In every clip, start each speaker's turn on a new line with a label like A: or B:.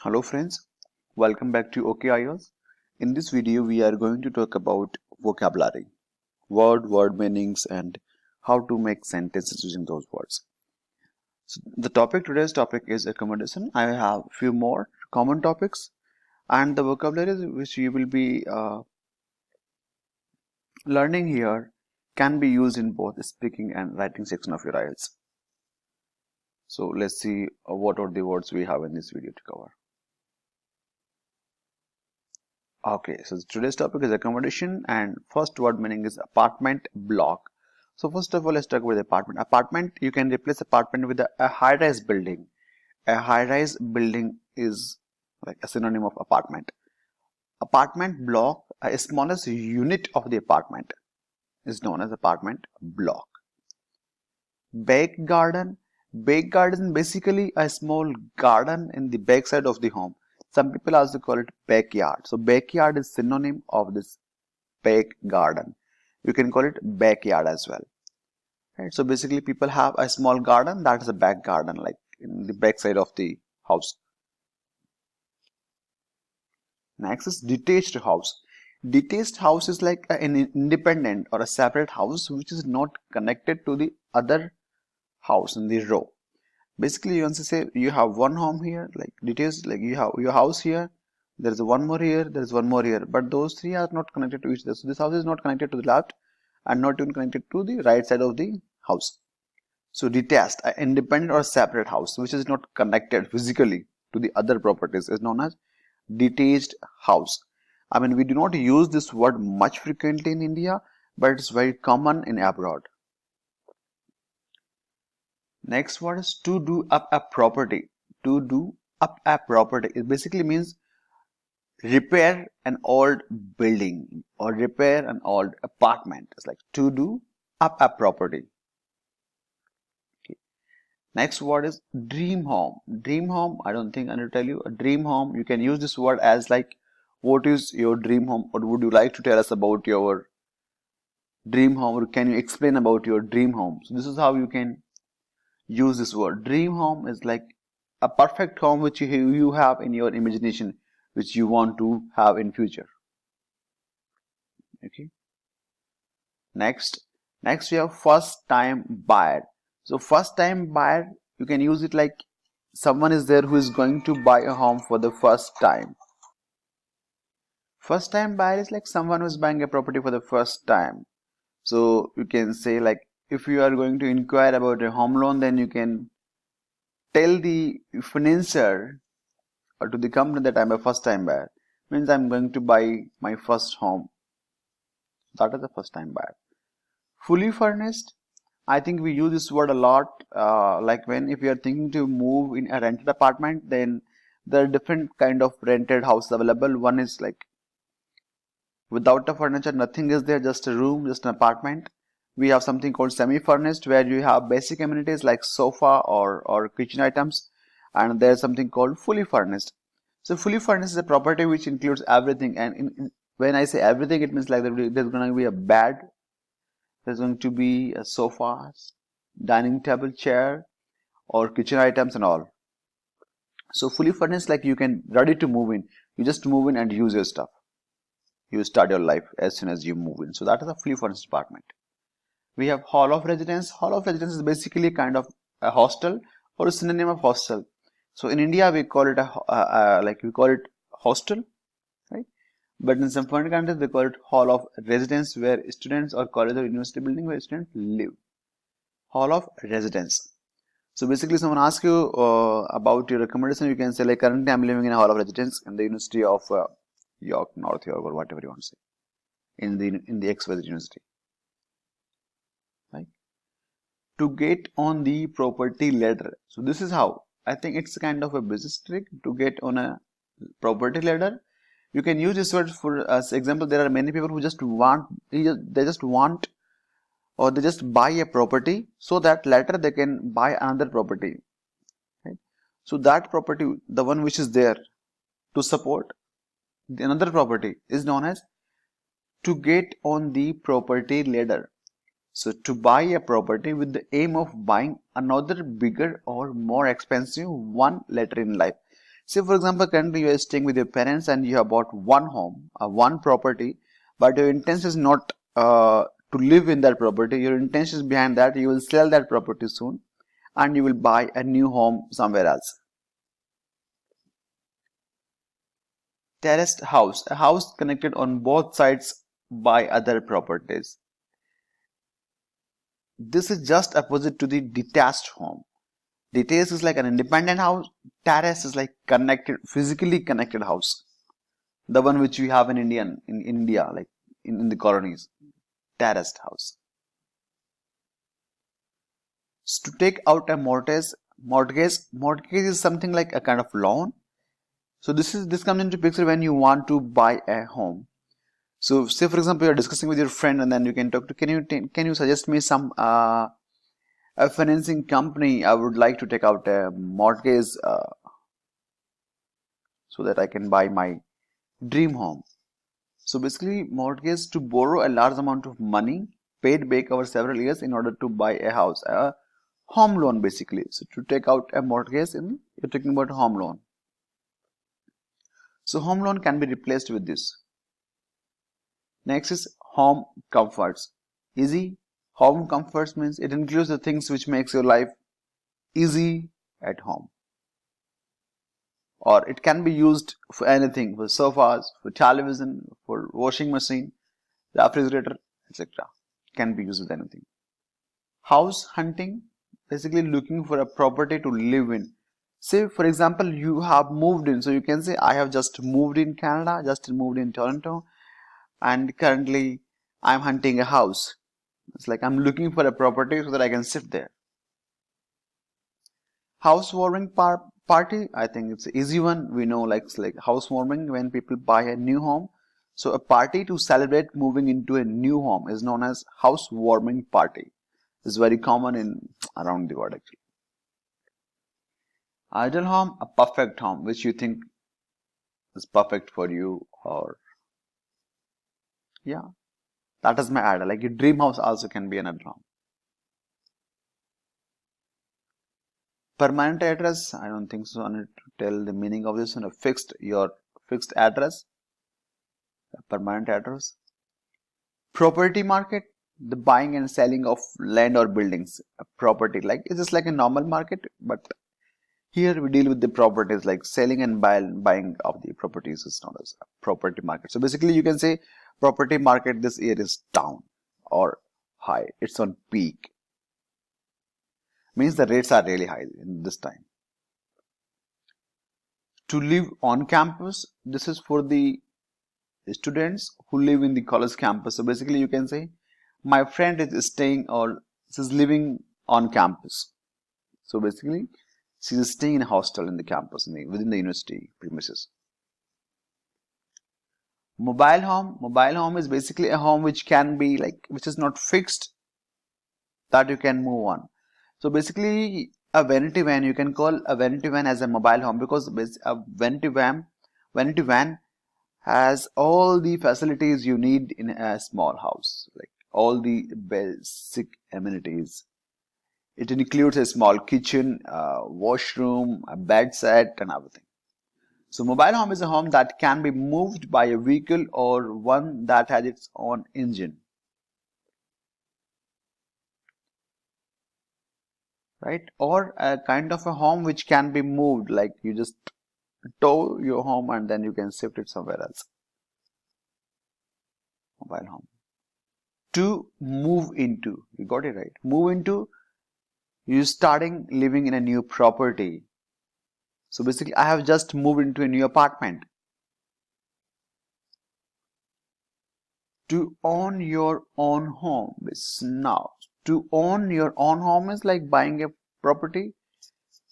A: Hello friends, welcome back to OkayIELTS. In this video we are going to talk about vocabulary, word meanings and how to make sentences using those words. So today's topic is accommodation. I have few more common topics and the vocabulary which you will be learning here can be used in both speaking and writing section of your IELTS. So let's see what are the words we have in this video to cover. Okay, so today's topic is accommodation and first word meaning is apartment block. So first of all, let's talk about apartment. Apartment, you can replace apartment with a high-rise building. A high-rise building is like a synonym of apartment. Apartment block, a smallest unit of the apartment is known as apartment block. Back garden. Back garden basically a small garden in the back side of the home. Some people also call it backyard. So backyard is synonym of this back garden. You can call it backyard as well. Right? So basically people have a small garden, that is a back garden, like in the back side of the house. Next is detached house. Detached house is like an independent or a separate house which is not connected to the other house in the row. Basically, you want to say you have one home here, like details, like you have your house here, there is one more here, there is one more here, but those three are not connected to each other. So this house is not connected to the left and not even connected to the right side of the house. So detached, an independent or separate house which is not connected physically to the other properties is known as detached house. I mean, we do not use this word much frequently in India, but it's very common in abroad. Next word is to do up a property. To do up a property. It basically means repair an old building or repair an old apartment. It's like to do up a property. Okay. Next word is dream home. Dream home, I don't think I need to tell you. A dream home, you can use this word as like, what is your dream home? Or would you like to tell us about your dream home? Or can you explain about your dream home? So this is how you can use this word. Dream home is like a perfect home which you have in your imagination, which you want to have in future. Okay. Next we have first time buyer. So first time buyer, you can use it like someone is there who is going to buy a home for the first time. First time buyer is like someone who is buying a property for the first time. So you can say like, if you are going to inquire about a home loan, then you can tell the financier or to the company that I'm a first time buyer. Means I'm going to buy my first home. That is the first time buyer. Fully furnished, I think we use this word a lot, like if you are thinking to move in a rented apartment, then there are different kind of rented houses available. One is like without the furniture, nothing is there, just a room, just an apartment. We have something called semi-furnished, where you have basic amenities like sofa or kitchen items, and there's something called fully furnished. So fully furnished is a property which includes everything, and when I say everything, it means like there's going to be a bed, there's going to be a sofa, dining table, chair, or kitchen items and all. So fully furnished, like you can ready to move in. You just move in and use your stuff. You start your life as soon as you move in. So that is a fully furnished apartment. We have hall of residence. Hall of residence is basically kind of a hostel or a synonym of hostel. So in India we call it hostel, right? But in some foreign countries they call it hall of residence, where students or college or university building where students live. Hall of residence. So basically someone asks you about your accommodation, you can say like currently I'm living in a hall of residence in the University of York, North York, or whatever you want to say, in the XYZ University. Right? To get on the property ladder. So this is how, I think it's kind of a business trick to get on a property ladder. You can use this word for as example. There are many people who just want, they just buy a property so that later they can buy another property. Right? So that property, the one which is there to support another property, is known as to get on the property ladder. So to buy a property with the aim of buying another bigger or more expensive one later in life. Say for example, currently you are staying with your parents and you have bought one home, one property, but your intention is not to live in that property. Your intention is behind that you will sell that property soon and you will buy a new home somewhere else. Terraced house, a house connected on both sides by other properties. This is just opposite to the detached home. Detached is like an independent house. Terrace is like connected, physically connected house. The one which we have in India, like in the colonies. Terraced house. So to take out a mortgage is something like a kind of loan. So this comes into picture when you want to buy a home. So say for example you are discussing with your friend and then you can talk to, can you suggest me some a financing company? I would like to take out a mortgage so that I can buy my dream home. So basically mortgage, to borrow a large amount of money paid back over several years in order to buy a house, a home loan basically. So to take out a mortgage, you're talking about a home loan. So home loan can be replaced with this. Next is home comforts. Easy. Home comforts means it includes the things which makes your life easy at home. Or it can be used for anything, for sofas, for television, for washing machine, refrigerator, etc. Can be used with anything. House hunting, basically looking for a property to live in. Say for example you have moved in, so you can say I have just moved in Canada, just moved in Toronto, and currently I'm hunting a house. It's like I'm looking for a property so that I can sit there. Housewarming party, I think it's an easy one. We know like housewarming, when people buy a new home. So a party to celebrate moving into a new home is known as housewarming party. It's very common in around the world actually. Ideal home, a perfect home which you think is perfect for you, or yeah, that is my ideal. Like a dream house also can be an ideal home. Permanent address, I don't think so. I need to tell the meaning of this. Your fixed address, a permanent address. Property market, the buying and selling of land or buildings. A property, like it's just like a normal market, but here we deal with the properties, like selling and buying of the properties is known as a property market. So basically you can say property market this year is down or high. It's on peak. Means the rates are really high in this time. To live on campus, this is for the students who live in the college campus. So basically you can say my friend is staying or is living on campus. So basically she is staying in a hostel in the campus within the university premises. Mobile home is basically a home which can be which is not fixed, that you can move on. So basically a vanity van, you can call a vanity van as a mobile home, because a vanity van has all the facilities you need in a small house, like all the basic amenities. It includes a small kitchen, washroom, a bed set and everything. So mobile home is a home that can be moved by a vehicle or one that has its own engine. Right? Or a kind of a home which can be moved, like you just tow your home and then you can shift it somewhere else. Mobile home. To move into, you got it right. Move into, you starting living in a new property. So basically I have just moved into a new apartment. To own your own home is now. To own your own home is like buying a property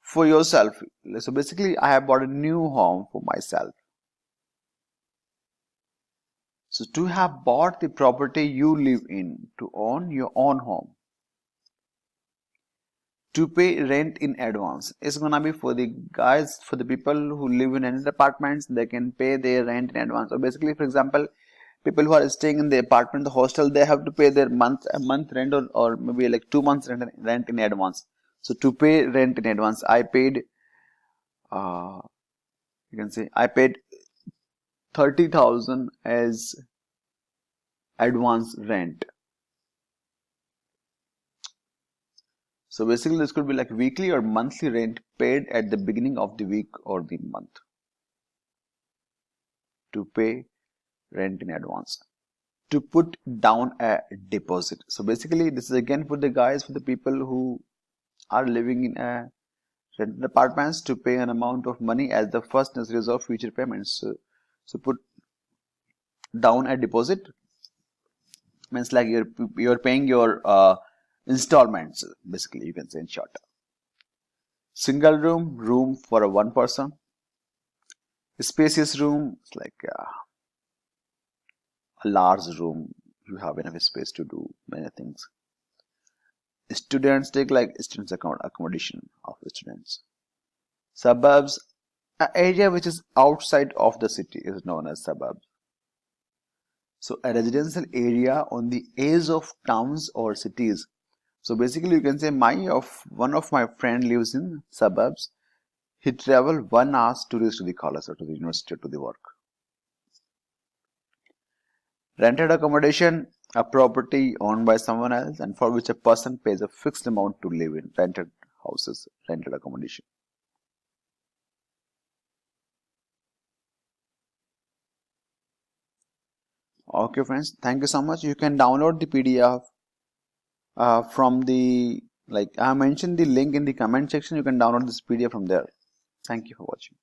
A: for yourself. So basically I have bought a new home for myself. So to have bought the property you live in, to own your own home. To pay rent in advance is gonna be for the guys, for the people who live in rented apartments, they can pay their rent in advance. So basically, for example, people who are staying in the apartment, the hostel, they have to pay their month rent or maybe like 2 months rent in advance. So to pay rent in advance, I paid You can say I paid 30,000 as advance rent. So basically this could be like weekly or monthly rent paid at the beginning of the week or the month to pay rent in advance. To put down a deposit. So basically this is again for the guys, for the people who are living in a rented apartments, to pay an amount of money as the first in a series of future payments. So put down a deposit means like you're paying your installments, basically you can say in short. Single room for a one person. Spacious room, it's like a large room, you have enough space to do many things. Students take like students accommodation of students. Suburbs, an area which is outside of the city is known as suburbs. So a residential area on the edge of towns or cities. So basically you can say one of my friend lives in suburbs. He travel 1 hour to reach to the college or to the university or to the work. Rented accommodation, a property owned by someone else and for which a person pays a fixed amount to live in. Rented houses, rented accommodation. Okay friends, thank you so much. You can download the PDF from the, like I mentioned the link in the comment section. You can download this PDF from there. Thank you for watching.